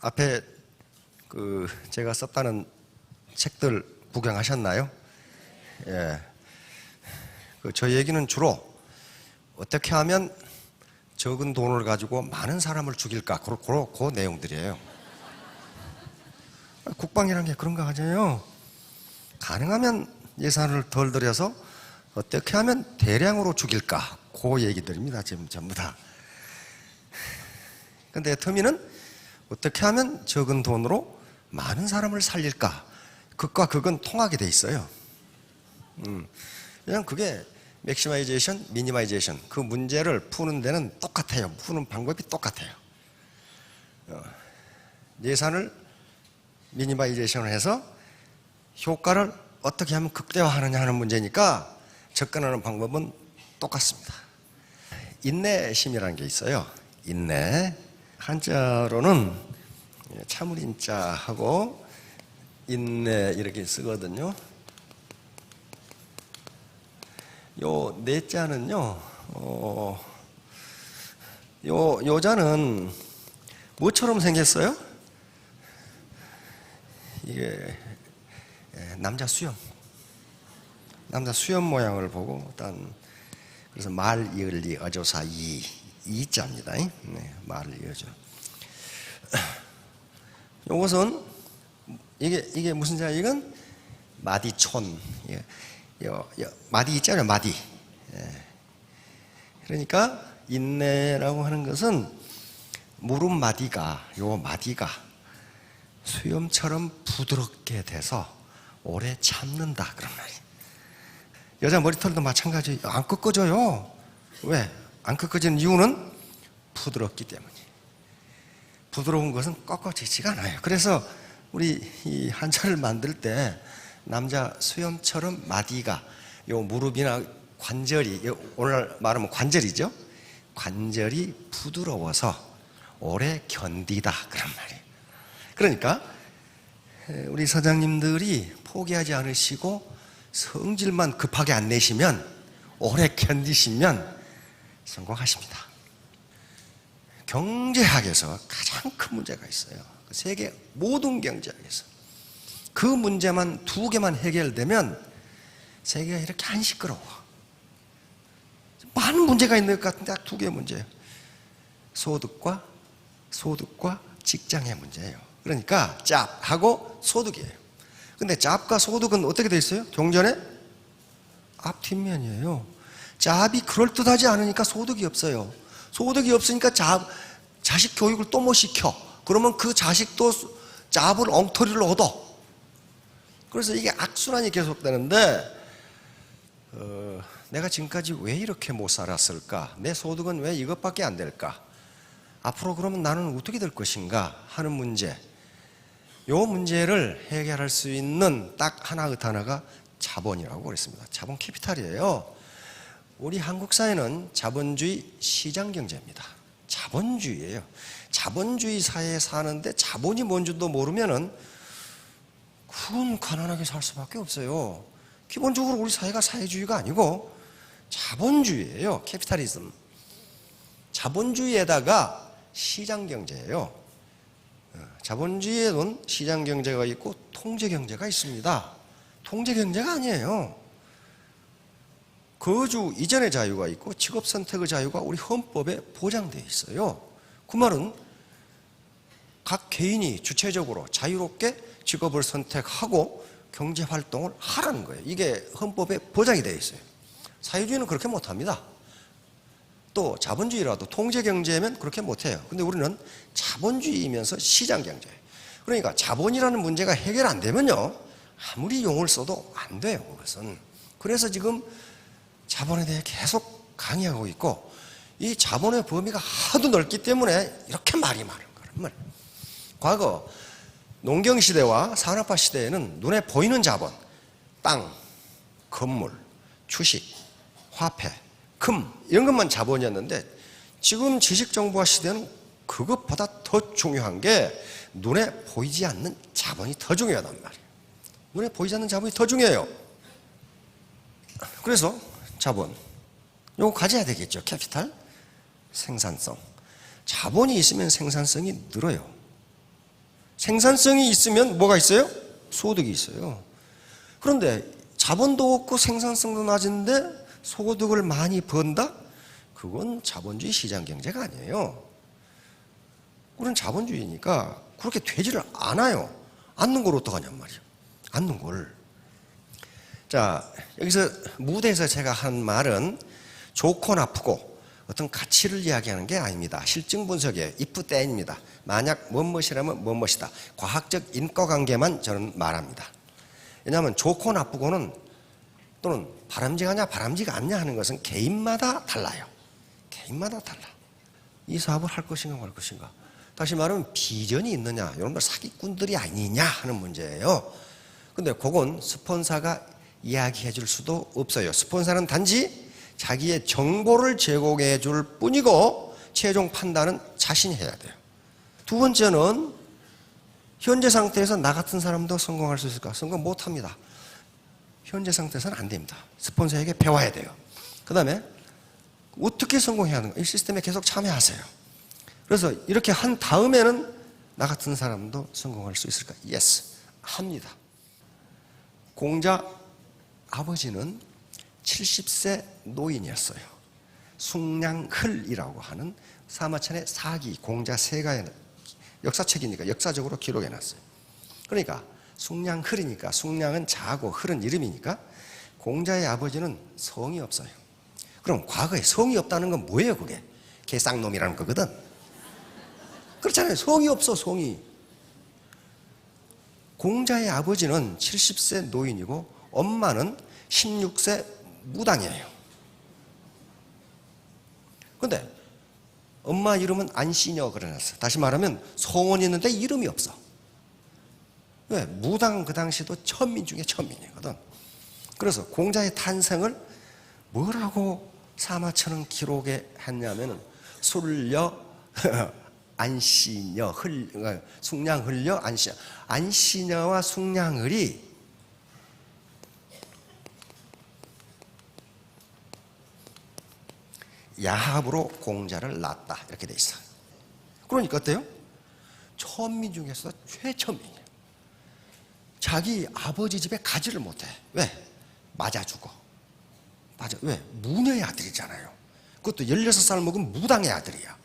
앞에 제가 썼다는 책들 구경하셨나요? 예. 저 얘기는 주로 어떻게 하면 적은 돈을 가지고 많은 사람을 죽일까, 그 내용들이에요. 국방이라는 게 그런 거 하잖아요. 가능하면 예산을 덜 들여서 어떻게 하면 대량으로 죽일까, 그 얘기들입니다. 지금 전부 다. 근데 터미는 어떻게 하면 적은 돈으로 많은 사람을 살릴까, 극과 극은 통하게 돼 있어요. 그냥 그게 맥시마이제이션, 미니마이제이션, 그 문제를 푸는 데는 똑같아요. 푸는 방법이 똑같아요. 예산을 미니마이제이션을 해서 효과를 어떻게 하면 극대화하느냐 하는 문제니까 접근하는 방법은 똑같습니다. 인내심이라는 게 있어요. 인내. 한자로는 참을인자하고 인내 이렇게 쓰거든요. 요 내자는요, 요 자는 뭐처럼 생겼어요? 이게 남자 수염 모양을 보고 일단 그래서 말 이을리 어조사 이자입니다. 네, 말을 이어줘. 요것은 이게 무슨 자? 이건 마디촌. 마디 있잖아요, 마디. 그러니까 인내라고 하는 것은 무릎 마디가, 요 마디가 수염처럼 부드럽게 돼서 오래 참는다, 그런 말이에요. 여자 머리털도 마찬가지예요. 안 꺾어져요. 왜? 안 꺾어지는 이유는 부드럽기 때문이에요. 부드러운 것은 꺾어지지가 않아요. 그래서 우리 이 한자를 만들 때 남자 수염처럼 마디가, 요 무릎이나 관절이, 오늘 말하면 관절이죠. 관절이 부드러워서 오래 견디다, 그런 말이에요. 그러니까 우리 사장님들이 포기하지 않으시고 성질만 급하게 안 내시면, 오래 견디시면 성공하십니다. 경제학에서 가장 큰 문제가 있어요. 세계 모든 경제학에서 그 문제만 2개만 해결되면 세계가 이렇게 안 시끄러워. 많은 문제가 있는 것 같은데 딱 2개의 문제예요. 소득과 직장의 문제예요. 그러니까 짭하고 소득이에요. 근데 짭과 소득은 어떻게 돼 있어요? 경전에 앞뒷면이에요. 짭이 그럴듯하지 않으니까 소득이 없어요. 소득이 없으니까 자식 교육을 또 못 시켜. 그러면 그 자식도 짭을 엉터리를 얻어. 그래서 이게 악순환이 계속되는데, 내가 지금까지 왜 이렇게 못 살았을까? 내 소득은 왜 이것밖에 안 될까? 앞으로 그러면 나는 어떻게 될 것인가 하는 문제, 요 문제를 해결할 수 있는 딱 하나가 자본이라고 그랬습니다. 자본 캐피탈이에요. 우리 한국 사회는 자본주의 시장경제입니다. 자본주의예요. 자본주의 사회에 사는데 자본이 뭔지도 모르면은 그건 가난하게 살 수밖에 없어요. 기본적으로 우리 사회가 사회주의가 아니고 자본주의예요. 캐피탈리즘. 자본주의에다가 시장경제예요. 자본주의에는 시장경제가 있고 통제경제가 있습니다. 통제경제가 아니에요. 거주 이전의 자유가 있고 직업선택의 자유가 우리 헌법에 보장되어 있어요. 그 말은 각 개인이 주체적으로 자유롭게 직업을 선택하고 경제활동을 하라는 거예요. 이게 헌법에 보장이 되어 있어요. 사회주의는 그렇게 못합니다. 또 자본주의라도 통제경제면 그렇게 못해요. 근데 우리는 자본주의이면서 시장경제. 그러니까 자본이라는 문제가 해결 안 되면요, 아무리 용을 써도 안 돼요, 그것은. 그래서 지금 자본에 대해 계속 강의하고 있고, 이 자본의 범위가 하도 넓기 때문에 이렇게 말이 많은 거란 말이에요. 과거 농경시대와 산업화 시대에는 눈에 보이는 자본, 땅, 건물, 주식, 화폐, 금, 이런 것만 자본이었는데, 지금 지식정보화 시대는 그것보다 더 중요한 게 눈에 보이지 않는 자본이 더 중요하단 말이에요. 눈에 보이지 않는 자본이 더 중요해요. 그래서 자본, 요거 가져야 되겠죠. 캐피탈, 생산성. 자본이 있으면 생산성이 늘어요. 생산성이 있으면 뭐가 있어요? 소득이 있어요. 그런데 자본도 없고 생산성도 낮은데 소득을 많이 번다? 그건 자본주의 시장 경제가 아니에요. 우리는 자본주의니까 그렇게 되지를 않아요. 않는 걸 어떡하냔 말이에요. 않는 걸. 자, 여기서 무대에서 제가 한 말은 좋고 나쁘고 어떤 가치를 이야기하는 게 아닙니다. 실증 분석이에요. if then입니다. 만약 무엇이라면 무엇이다. 과학적 인과관계만 저는 말합니다. 왜냐하면 좋고 나쁘고는 또는 바람직하냐 바람직 않냐 하는 것은 개인마다 달라요. 개인마다 달라. 이 사업을 할 것인가 말 것인가. 다시 말하면 비전이 있느냐, 이런 걸 사기꾼들이 아니냐 하는 문제예요. 근데 그건 스폰서가 이야기해 줄 수도 없어요. 스폰서는 단지 자기의 정보를 제공해 줄 뿐이고 최종 판단은 자신이 해야 돼요. 두 번째는 현재 상태에서 나 같은 사람도 성공할 수 있을까? 성공 못합니다. 현재 상태에서는 안 됩니다. 스폰서에게 배워야 돼요. 그 다음에 어떻게 성공해야 하는가? 이 시스템에 계속 참여하세요. 그래서 이렇게 한 다음에는 나 같은 사람도 성공할 수 있을까? Yes, 합니다. 공자 아버지는 70세 노인이었어요. 숭량흘이라고 하는 사마천의 사기, 공자 세가의 역사책이니까 역사적으로 기록해놨어요. 그러니까 숭량흘이니까 숭량은 자고 흘은 이름이니까 공자의 아버지는 성이 없어요. 그럼 과거에 성이 없다는 건 뭐예요 그게? 개쌍놈이라는 거거든. 그렇잖아요. 성이 없어, 성이. 공자의 아버지는 70세 노인이고 엄마는 16세 무당이에요. 그런데 엄마 이름은 안씨녀 그려놨어. 다시 말하면 성원이 있는데 이름이 없어. 왜? 무당 그 당시도 천민 중에 천민이거든. 그래서 공자의 탄생을 뭐라고 사마천은 기록에 했냐면은 술려 안씨녀, 숭량흘려, 안씨녀. 안씨녀와 숭량흘이 야합으로 공자를 낳았다. 이렇게 돼 있어요. 그러니까 어때요? 천민 중에서 최천민이에요. 자기 아버지 집에 가지를 못해. 왜? 맞아 죽어. 맞아. 왜? 무녀의 아들이잖아요. 그것도 16살 먹은 무당의 아들이야.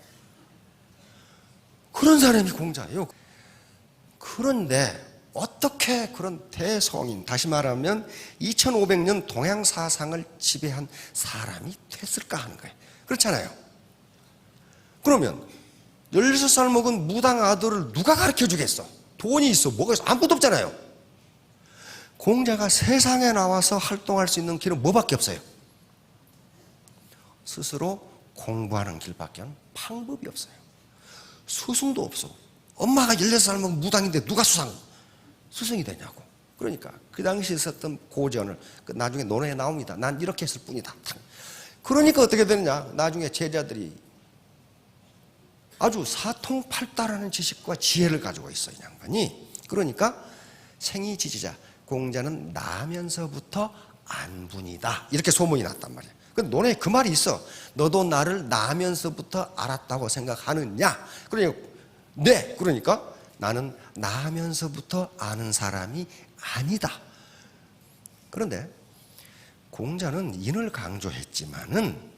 그런 사람이 공자예요. 그런데 어떻게 그런 대성인, 다시 말하면 2500년 동양 사상을 지배한 사람이 됐을까 하는 거예요. 그렇잖아요. 그러면 16살 먹은 무당 아들을 누가 가르쳐 주겠어? 돈이 있어, 뭐가 있어? 아무것도 없잖아요. 공자가 세상에 나와서 활동할 수 있는 길은 뭐밖에 없어요? 스스로 공부하는 길밖에 방법이 없어요. 스승도 없어. 엄마가 16살 먹은 무당인데 누가 스승이 되냐고. 그러니까 그 당시에 있었던 고전을 나중에 논어에 나옵니다. 난 이렇게 했을 뿐이다. 그러니까 어떻게 되느냐, 나중에 제자들이 아주 사통팔달하는 지식과 지혜를 가지고 있어요, 이 양반이. 그러니까 생이지지자, 공자는 나면서부터 안분이다, 이렇게 소문이 났단 말이에요. 그 논에 그 말이 있어. 너도 나를 나면서부터 알았다고 생각하느냐? 그러니까 네. 그러니까 나는 나면서부터 아는 사람이 아니다. 그런데 공자는 인을 강조했지만은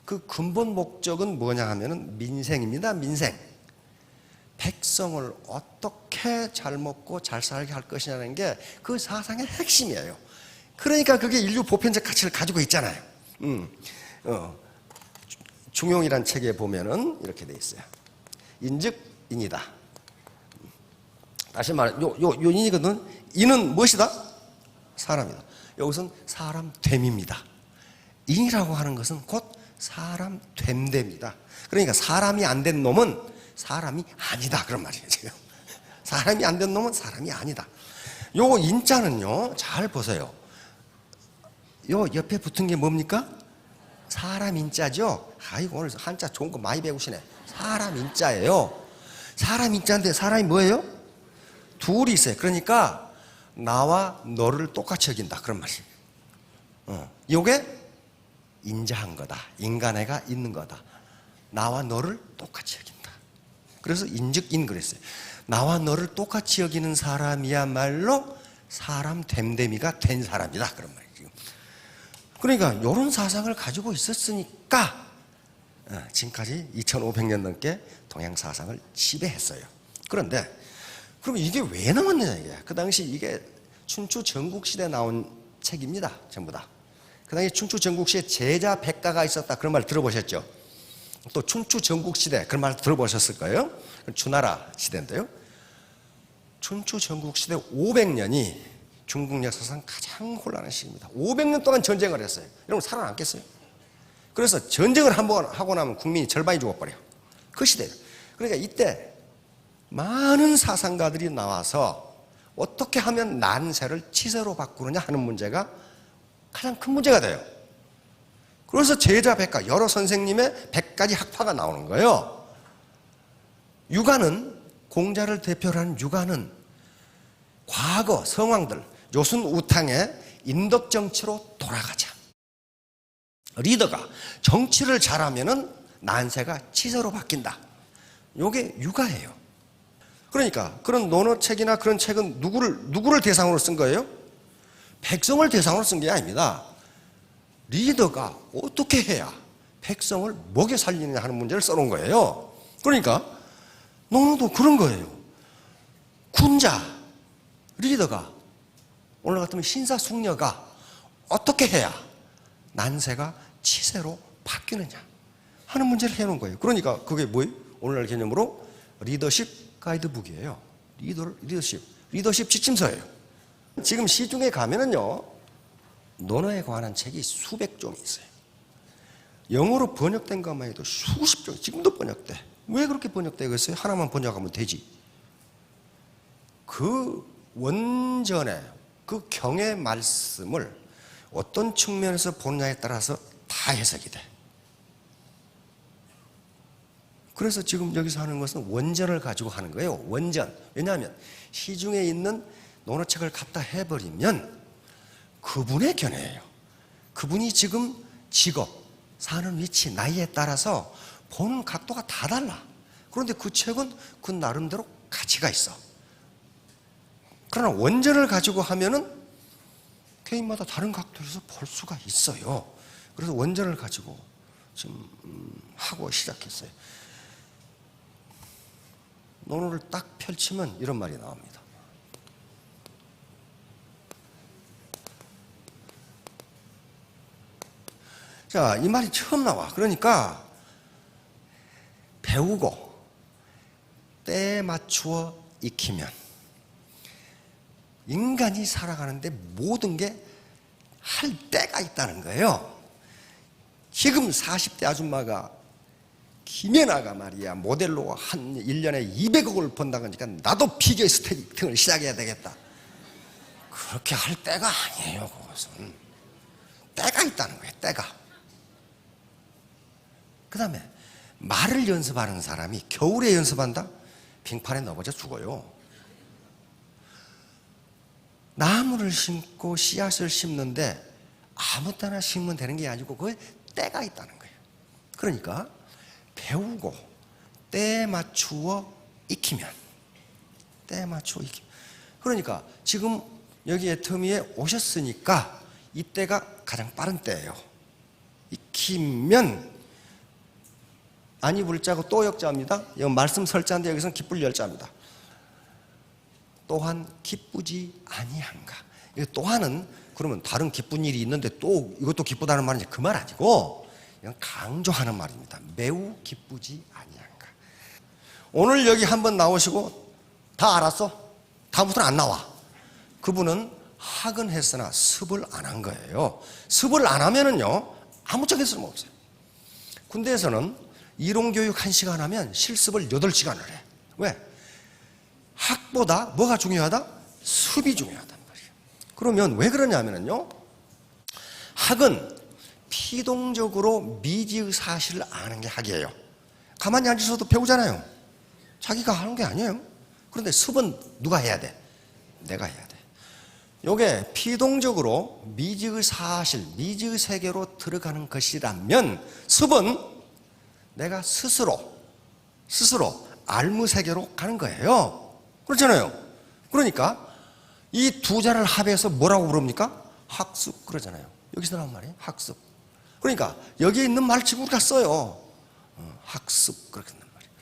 그 근본 목적은 뭐냐 하면은 민생입니다. 민생. 백성을 어떻게 잘 먹고 잘 살게 할 것이냐는 게 그 사상의 핵심이에요. 그러니까 그게 인류 보편적 가치를 가지고 있잖아요. 중용이란 책에 보면은 이렇게 돼 있어요. 인즉 인이다. 다시 말해, 요 인이거든. 인은 무엇이다? 사람이다. 여기서는 사람 됨입니다. 인이라고 하는 것은 곧 사람 됨됩니다. 그러니까 사람이 안 된 놈은 사람이 아니다, 그런 말이에요 지금. 사람이 안 된 놈은 사람이 아니다. 요 인자는요, 잘 보세요. 요 옆에 붙은 게 뭡니까? 사람 인자죠. 아이고, 오늘 한자 좋은 거 많이 배우시네. 사람 인자예요. 사람 인자인데 사람이 뭐예요? 둘이 있어요. 그러니까 나와 너를 똑같이 여긴다, 그런 말이에요. 요게 인자한 거다. 인간애가 있는 거다. 나와 너를 똑같이 여긴다. 그래서 인즉인 그랬어요. 나와 너를 똑같이 여기는 사람이야말로 사람 됨됨이가 된 사람이다, 그런 말이에요. 그러니까 이런 사상을 가지고 있었으니까 지금까지 2500년 넘게 동양 사상을 지배했어요. 그런데 그럼 이게 왜 나왔느냐, 이게. 그 당시 이게 춘추 전국시대에 나온 책입니다, 전부 다. 그 당시 춘추 전국시대에 제자 백가가 있었다, 그런 말 들어보셨죠? 또 춘추 전국시대, 그런 말 들어보셨을 거예요. 주나라 시대인데요. 춘추 전국시대 500년이 중국 역사상 가장 혼란한 시기입니다. 500년 동안 전쟁을 했어요. 여러분 살아남겠어요? 그래서 전쟁을 한번 하고 나면 국민이 절반이 죽어버려요. 그 시대예요. 그러니까 이때 많은 사상가들이 나와서 어떻게 하면 난세를 치세로 바꾸느냐 하는 문제가 가장 큰 문제가 돼요. 그래서 제자 백가, 여러 선생님의 100가지 학파가 나오는 거예요. 유가는, 공자를 대표로 하는 유가는 과거 성왕들, 요순 우탕의 인덕 정치로 돌아가자. 리더가 정치를 잘하면은 난세가 치세로 바뀐다. 요게 유가예요. 그러니까 그런 논어책이나 그런 책은 누구를 대상으로 쓴 거예요? 백성을 대상으로 쓴 게 아닙니다. 리더가 어떻게 해야 백성을 먹여 살리느냐 하는 문제를 써놓은 거예요. 그러니까 논어도 그런 거예요. 군자, 리더가, 오늘 같으면 신사숙녀가 어떻게 해야 난세가 치세로 바뀌느냐 하는 문제를 해놓은 거예요. 그러니까 그게 뭐예요? 오늘날 개념으로 리더십 가이드북이에요. 리더십 지침서예요. 지금 시중에 가면은요, 논어에 관한 책이 수백 종이 있어요. 영어로 번역된 것만 해도 수십 종, 지금도 번역돼. 왜 그렇게 번역되겠어요? 하나만 번역하면 되지. 그 원전의 그 경의 말씀을 어떤 측면에서 보느냐에 따라서 다 해석이 돼. 그래서 지금 여기서 하는 것은 원전을 가지고 하는 거예요. 원전. 왜냐하면 시중에 있는 논어책을 갖다 해버리면 그분의 견해예요. 그분이 지금 직업, 사는 위치, 나이에 따라서 보는 각도가 다 달라. 그런데 그 책은 그 나름대로 가치가 있어. 그러나 원전을 가지고 하면은 개인마다 다른 각도에서 볼 수가 있어요. 그래서 원전을 가지고 좀 하고 시작했어요. 논어를 딱 펼치면 이런 말이 나옵니다. 자, 이 말이 처음 나와. 그러니까 배우고 때에 맞추어 익히면 인간이 살아가는데 모든 게 할 때가 있다는 거예요. 지금 40대 아줌마가 김연아가 말이야 모델로 한 1년에 200억을 번다고 하니까 나도 피겨스케이팅을 시작해야 되겠다. 그렇게 할 때가 아니에요. 그것은 때가 있다는 거예요. 때가. 그 다음에 말을 연습하는 사람이 겨울에 연습한다? 빙판에 넘어져 죽어요. 나무를 심고 씨앗을 심는데 아무 때나 심으면 되는 게 아니고 그게 때가 있다는 거예요. 그러니까 배우고 때에 맞추어 익히면, 때에 맞추어 익히면. 그러니까 지금 여기 애터미에 오셨으니까 이때가 가장 빠른 때예요. 익히면, 아니 불자고 또 역자입니다. 이건 말씀 설자인데 여기서는 기쁠 열자입니다. 또한 기쁘지 아니한가. 또한은 그러면 다른 기쁜 일이 있는데 또 이것도 기쁘다는 말은 그 말 아니고 이건 강조하는 말입니다. 매우 기쁘지 아니한가. 오늘 여기 한번 나오시고 다 알았어? 다음부터는 안 나와. 그분은 학은 했으나 습을 안 한 거예요. 습을 안 하면은요 아무짝에 쓸모없어요. 군대에서는 이론교육 1시간 하면 실습을 8시간을 해. 왜? 학보다 뭐가 중요하다? 습이 중요하단 말이에요. 그러면 왜 그러냐면요, 학은 피동적으로 미지의 사실을 아는 게 학이에요. 가만히 앉아서도 배우잖아요. 자기가 하는 게 아니에요. 그런데 습은 누가 해야 돼? 내가 해야 돼. 요게 피동적으로 미지의 사실, 미지의 세계로 들어가는 것이라면 습은 내가 스스로 알무 세계로 가는 거예요. 그렇잖아요. 그러니까 이 두 자를 합해서 뭐라고 부릅니까? 학습 그러잖아요. 여기서 나온 말이에요. 학습. 그러니까 여기에 있는 말 지금 우리가 써요. 학습 그렇게 한단 말이에요.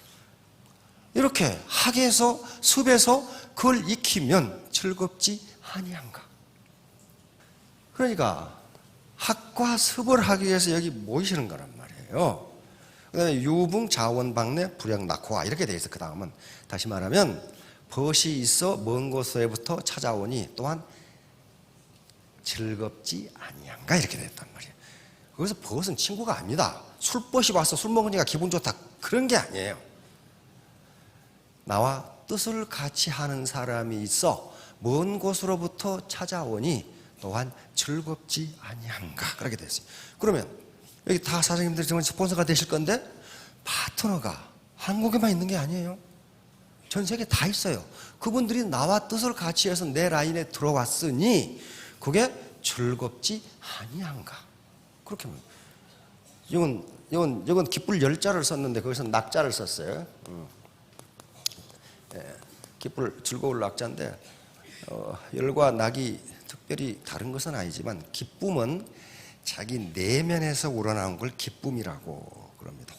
이렇게 학에서 습에서 그걸 익히면 즐겁지 아니한가. 그러니까 학과 습을 하기 위해서 여기 모이시는 거란 말이에요. 그 다음에 유붕 자원방내 불양 낙호와 이렇게 돼 있어. 그 다음은 다시 말하면 벗이 있어 먼 곳에부터 찾아오니 또한 즐겁지 아니한가 이렇게 됐단 말이에요. 거기서 벗은 친구가 아닙니다. 술벗이 와서 술 먹으니까 기분 좋다 그런 게 아니에요. 나와 뜻을 같이 하는 사람이 있어 먼 곳으로부터 찾아오니 또한 즐겁지 아니한가 그렇게 됐어요. 그러면 여기 다 사장님들이 정말 스폰서가 되실 건데 파트너가 한국에만 있는 게 아니에요. 전 세계 다 있어요. 그분들이 나와 뜻을 같이 해서 내 라인에 들어왔으니 그게 즐겁지 아니한가 그렇게 이건 깃불 열자를 썼는데 거기서 낙자를 썼어요. 깃불 즐거울 낙자인데 열과 낙이 특별히 다른 것은 아니지만 기쁨은 자기 내면에서 우러나온 걸 기쁨이라고 그럽니다.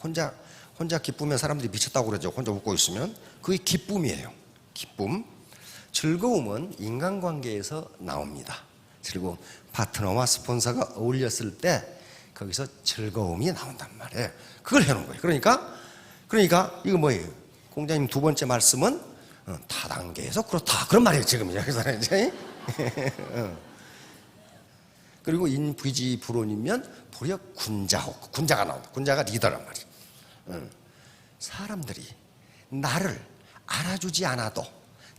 혼자 기쁘면 사람들이 미쳤다고 그러죠. 혼자 웃고 있으면 그게 기쁨이에요. 기쁨. 즐거움은 인간관계에서 나옵니다. 즐거움. 파트너와 스폰서가 어울렸을 때 거기서 즐거움이 나온단 말이에요. 그걸 해놓은 거예요. 그러니까 이거 뭐예요? 공자님 두 번째 말씀은 다단계에서 그렇다 그런 말이에요. 지금 여기서는 이제. 그리고 인부지 불온이면 도리어 군자가 나온다. 군자가 리더란 말이에요. 사람들이 나를 알아주지 않아도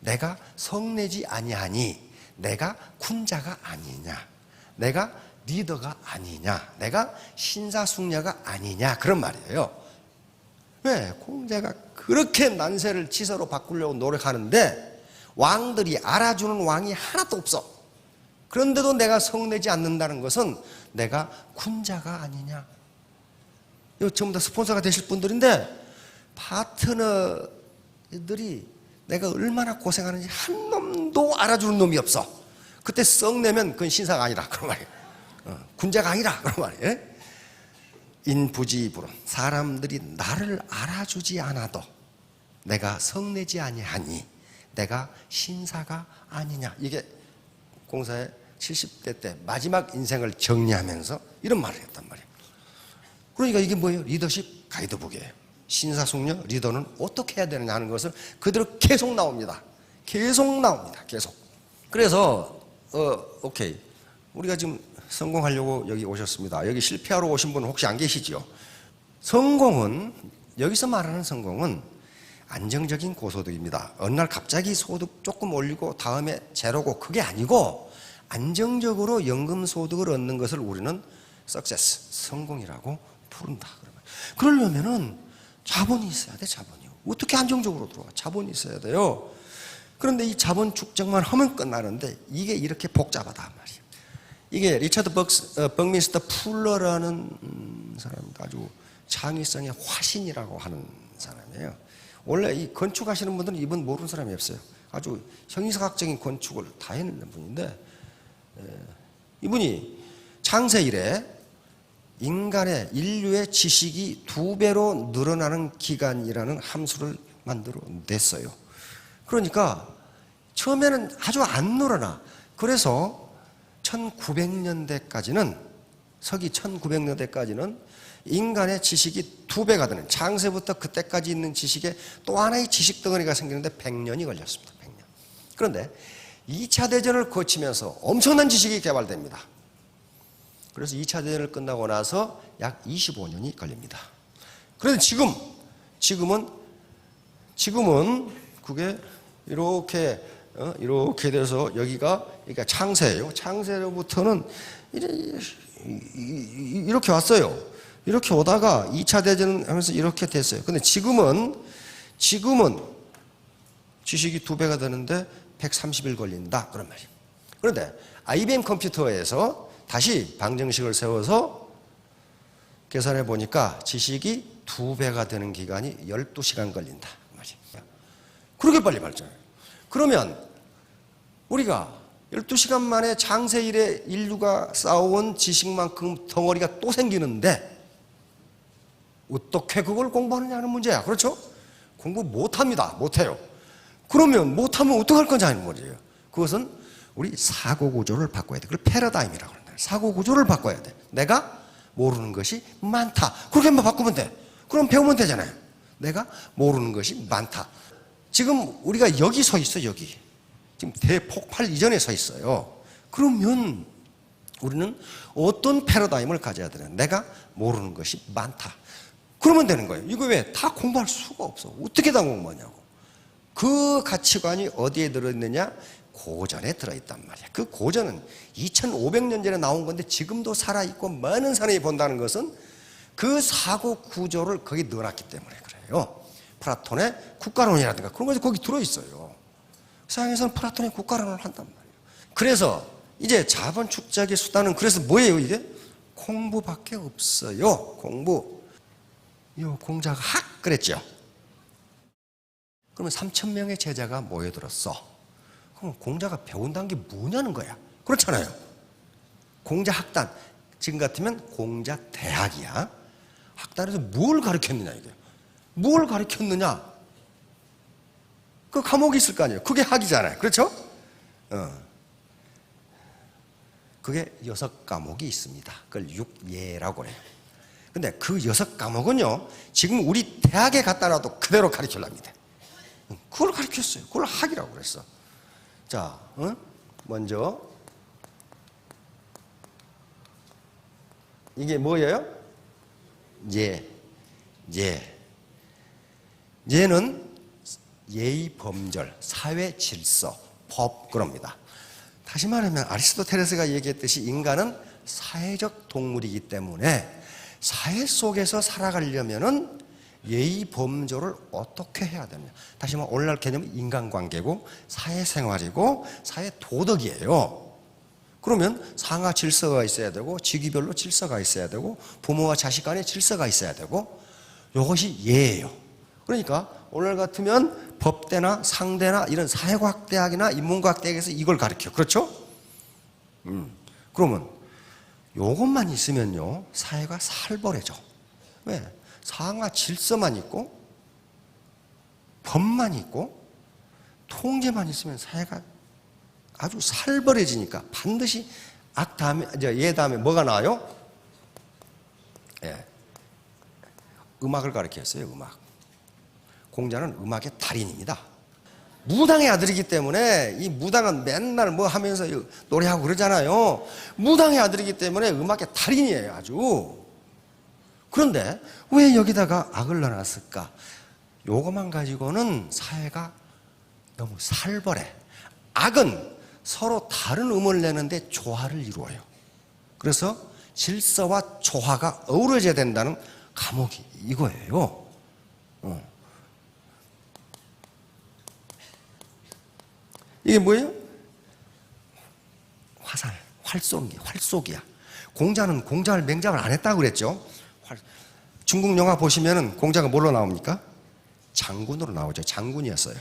내가 성내지 아니하니 내가 군자가 아니냐, 내가 리더가 아니냐, 내가 신사숙녀가 아니냐 그런 말이에요. 왜? 공자가 그렇게 난세를 치서로 바꾸려고 노력하는데 왕들이 알아주는 왕이 하나도 없어. 그런데도 내가 성내지 않는다는 것은 내가 군자가 아니냐. 이거 전부 다 스폰서가 되실 분들인데 파트너들이 내가 얼마나 고생하는지 한 놈도 알아주는 놈이 없어. 그때 썩내면 그건 신사가 아니라 그런 말이에요. 군자가 아니라 그런 말이에요. 인부지불온 사람들이 나를 알아주지 않아도 내가 성내지 아니하니 내가 신사가 아니냐. 이게 공사의 70대 때 마지막 인생을 정리하면서 이런 말을 했단 말이에요. 그러니까 이게 뭐예요? 리더십 가이드북이에요. 신사숙녀 리더는 어떻게 해야 되느냐 하는 것을 그대로 계속 나옵니다. 계속. 그래서 오케이. 우리가 지금 성공하려고 여기 오셨습니다. 여기 실패하러 오신 분은 혹시 안 계시죠? 성공은 여기서 말하는 성공은 안정적인 고소득입니다. 어느 날 갑자기 소득 조금 올리고 다음에 제로고 그게 아니고 안정적으로 연금 소득을 얻는 것을 우리는 석세스, 성공이라고 부른다. 그러려면은 자본이 있어야 돼. 자본이요. 어떻게 안정적으로 들어와? 자본이 있어야 돼요. 그런데 이 자본 축적만 하면 끝나는데 이게 이렇게 복잡하단 말이에요. 이게 리처드 벅민스터 풀러라는 사람입니다. 아주 창의성의 화신이라고 하는 사람이에요. 원래 이 건축하시는 분들은 이분 모르는 사람이 없어요. 아주 형이사학적인 건축을 다 해내는 분인데 이분이 창세 이래 인간의 인류의 지식이 2배로 늘어나는 기간이라는 함수를 만들어 냈어요. 그러니까 처음에는 아주 안 늘어나. 그래서 1900년대까지는 서기 1900년대까지는 인간의 지식이 2배가 되는 창세부터 그때까지 있는 지식에 또 하나의 지식 덩어리가 생기는데 100년이 걸렸습니다. 100년. 그런데 2차 대전을 거치면서 엄청난 지식이 개발됩니다. 그래서 2차 대전을 끝나고 나서 약 25년이 걸립니다. 그런데 지금은 그게 이렇게 돼서 여기가 그러니까 창세예요. 창세로부터는 이렇게 왔어요. 이렇게 오다가 2차 대전 하면서 이렇게 됐어요. 근데 지금은 지식이 2배가 되는데 130일 걸린다. 그런 말이에요. 그런데 IBM 컴퓨터에서 다시 방정식을 세워서 계산해 보니까 지식이 2배가 되는 기간이 12시간 걸린다. 그렇게 빨리 발전해요. 그러면 우리가 12시간 만에 장세 이래 인류가 쌓아온 지식만큼 덩어리가 또 생기는데 어떻게 그걸 공부하느냐는 문제야. 그렇죠? 공부 못합니다. 못해요. 그러면 못하면 어떡할 건지 하는 문제예요. 그것은 우리 사고구조를 바꿔야 돼. 그걸 패러다임이라고 합니다. 사고구조를 바꿔야 돼. 내가 모르는 것이 많다. 그렇게만 바꾸면 돼. 그럼 배우면 되잖아요. 내가 모르는 것이 많다. 지금 우리가 여기 서 있어, 여기. 지금 대폭발 이전에 서 있어요. 그러면 우리는 어떤 패러다임을 가져야 되나? 내가 모르는 것이 많다. 그러면 되는 거예요. 이거 왜? 다 공부할 수가 없어. 어떻게 다 공부하냐고. 그 가치관이 어디에 들어있느냐? 고전에 들어있단 말이야. 그 고전은 2500년 전에 나온 건데 지금도 살아있고 많은 사람이 본다는 것은 그 사고 구조를 거기 넣어놨기 때문에 그래요. 플라톤의 국가론이라든가 그런 것이 거기 들어있어요. 서양에서는 플라톤의 국가론을 한단 말이에요. 그래서 이제 자본 축적의 수단은 그래서 뭐예요 이게? 공부밖에 없어요. 공부. 이 공자가 학 그랬죠. 그러면 3000명의 제자가 모여들었어. 그럼 공자가 배운다는 게 뭐냐는 거야. 그렇잖아요. 공자 학단. 지금 같으면 공자 대학이야. 학단에서 뭘 가르쳤느냐 이게. 뭘 가르쳤느냐. 그 과목이 있을 거 아니에요. 그게 학이잖아요. 그렇죠? 그게 6과목이 있습니다. 그걸 육예라고 해요. 근데 그 6과목은요, 지금 우리 대학에 갖다 놔도 그대로 가르치려고 합니다. 그걸 가르쳤어요. 그걸 학이라고 그랬어. 자, 먼저, 이게 뭐예요? 예는 예의 범절, 사회 질서, 법, 그럽니다. 다시 말하면 아리스토텔레스가 얘기했듯이 인간은 사회적 동물이기 때문에 사회 속에서 살아가려면은 예의 범절을 어떻게 해야 되느냐. 다시 말하면 오늘날 개념은 인간관계고 사회생활이고 사회도덕이에요. 그러면 상하 질서가 있어야 되고 직위별로 질서가 있어야 되고 부모와 자식 간의 질서가 있어야 되고 이것이 예예요. 그러니까 오늘 같으면 법대나 상대나 이런 사회과학대학이나 인문과학대학에서 이걸 가르쳐. 그렇죠? 그러면 요것만 있으면요 사회가 살벌해져. 왜? 상하 질서만 있고 법만 있고 통제만 있으면 사회가 아주 살벌해지니까 반드시 악 다음에 예 다음에 뭐가 나와요? 예. 음악을 가르쳤어요. 음악. 공자는 음악의 달인입니다. 무당의 아들이기 때문에 이 무당은 맨날 뭐 하면서 노래하고 그러잖아요. 무당의 아들이기 때문에 음악의 달인이에요. 아주. 그런데 왜 여기다가 악을 넣어놨을까? 요것만 가지고는 사회가 너무 살벌해. 악은 서로 다른 음을 내는데 조화를 이루어요. 그래서 질서와 조화가 어우러져야 된다는 과목이 이거예요. 이게 뭐예요? 화살, 활쏘기야. 공자는 공자를 맹장을 안 했다고 그랬죠. 중국 영화 보시면은 공자가 뭘로 나옵니까? 장군으로 나오죠. 장군이었어요.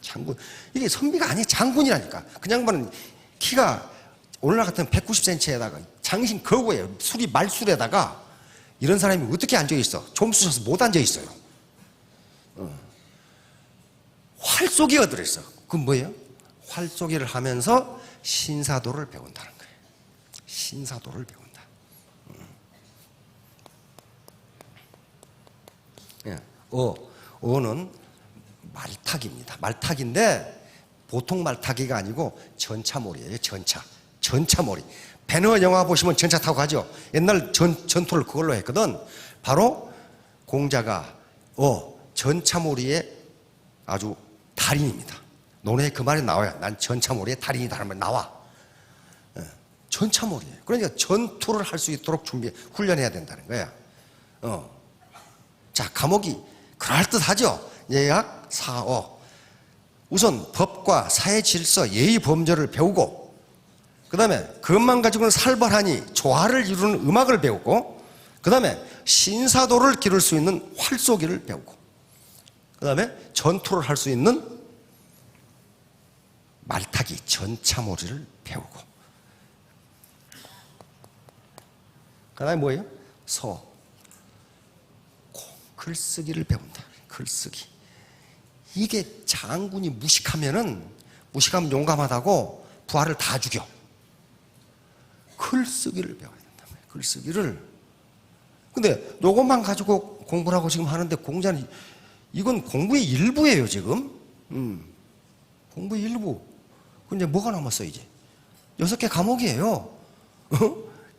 장군. 이게 선비가 아니에요. 장군이라니까. 그냥 보는 키가 오늘날 같으면 190cm에다가 장신 거구예요. 술이 말술에다가 이런 사람이 어떻게 앉아있어? 좀 쑤셔서 못 앉아있어요. 활쏘기가 들어있어. 그건 뭐예요? 활쏘기를 하면서 신사도를 배운다는 거예요. 신사도를 배운다. 어는 말타기입니다. 말타기인데 보통 말타기가 아니고 전차몰이에요. 전차몰이. 배너 영화 보시면 전차 타고 가죠. 옛날 전투를 그걸로 했거든. 바로 공자가 전차몰이의 아주 달인입니다. 논어에 그 말이 나와요. 난 전차몰이의 달인이다라는 말 나와. 전차몰이에요. 그러니까 전투를 할 수 있도록 훈련해야 된다는 거야. 자, 과목이 그럴듯하죠. 예학, 사어. 우선 법과 사회 질서, 예의 범절을 배우고, 그 다음에 그것만 가지고는 살벌하니 조화를 이루는 음악을 배우고, 그 다음에 신사도를 기를 수 있는 활쏘기를 배우고, 그 다음에 전투를 할 수 있는 말타기, 전차몰이를 배우고, 그 다음에 뭐예요? 글쓰기를 배운다. 글쓰기. 이게 장군이 무식하면 용감하다고 부하를 다 죽여. 글쓰기를 배워야 된다. 글쓰기를. 근데 요것만 가지고 공부를 하고 지금 하는데 공자는 이건 공부의 일부예요, 지금. 공부의 일부. 근데 뭐가 남았어, 이제? 6개 과목이에요.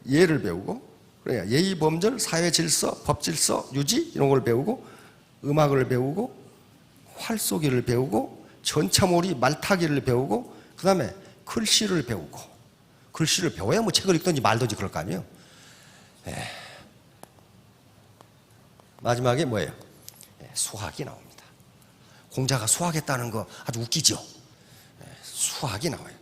예를 배우고, 그러니까 예의, 범절, 사회 질서, 법 질서, 유지, 이런 걸 배우고, 음악을 배우고, 활쏘기를 배우고, 전차몰이, 말타기를 배우고, 그 다음에 글씨를 배우고. 글씨를 배워야 뭐 책을 읽든지 말든지 그럴 거 아니에요. 마지막에 뭐예요? 수학이 나옵니다. 공자가 수학했다는 거 아주 웃기죠? 수학이 나와요.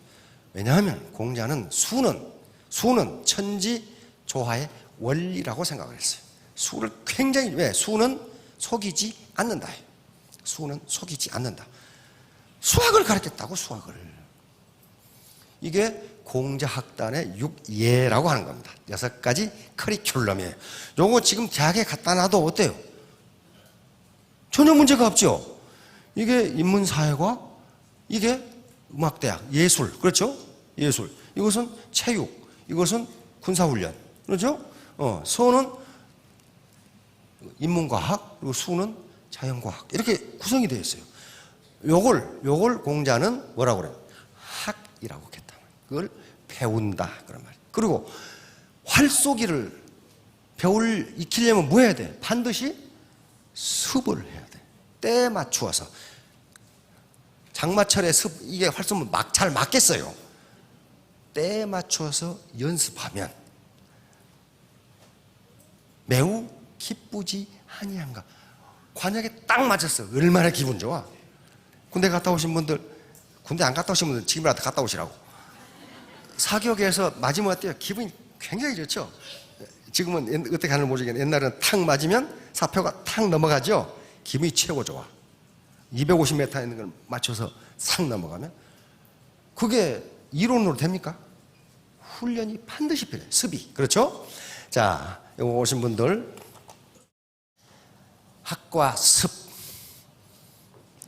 왜냐하면 공자는 수는 천지조화의 원리라고 생각을 했어요. 수를 굉장히, 왜? 수는 속이지 않는다. 수는 속이지 않는다. 수학을 가르쳤다고, 수학을. 이게 공자학단의 6예라고 하는 겁니다. 6가지 커리큘럼이에요. 요거 지금 대학에 갖다 놔도 어때요? 전혀 문제가 없죠? 이게 인문사회과, 이게 음악대학, 예술, 그렇죠? 예술. 이것은 체육, 이것은 군사훈련, 그렇죠? 서는 인문과학, 그리고 수는 자연과학. 이렇게 구성이 되어 있어요. 요걸 공자는 뭐라고 그래요? 학이라고 했다. 그걸 배운다. 그런 말이에요. 그리고 활쏘기를 익히려면 뭐 해야 돼? 반드시 습을 해야 돼. 때에 맞추어서. 장마철에 이게 활쏘면 잘 맞겠어요. 때에 맞추어서 연습하면 매우 기쁘지 아니한가. 관역에 딱 맞았어. 얼마나 기분 좋아. 군대 갔다 오신 분들, 군대 안 갔다 오신 분들 지금이라도 갔다 오시라고. 사격에서 맞으면 어때요? 기분이 굉장히 좋죠. 지금은 어떻게 하는지 모르겠는데 옛날에는 탁 맞으면 사표가 탁 넘어가죠. 기분이 최고 좋아. 250m 있는 걸 맞춰서 싹 넘어가면. 그게 이론으로 됩니까? 훈련이 반드시 필요해요. 습이. 그렇죠? 자, 여기 오신 분들, 학과 습.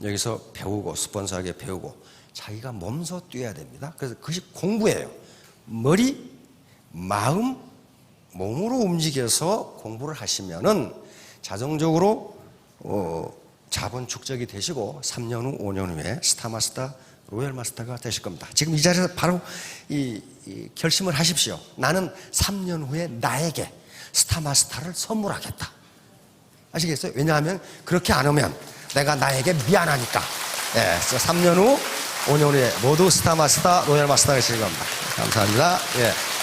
여기서 배우고, 스폰서하게 배우고, 자기가 몸소 뛰어야 됩니다. 그래서 그것이 공부예요. 머리, 마음, 몸으로 움직여서 공부를 하시면은 자동적으로 자본 축적이 되시고 3년 후, 5년 후에 스타마스터, 로열마스터가 되실 겁니다. 지금 이 자리에서 바로 이 결심을 하십시오. 나는 3년 후에 나에게 스타마스터를 선물하겠다. 아시겠어요? 왜냐하면 그렇게 안 하면 내가 나에게 미안하니까. 예, 3년 후, 5년 후에 모두 스타마스터, 로열마스터가 되실 겁니다. 감사합니다. 예.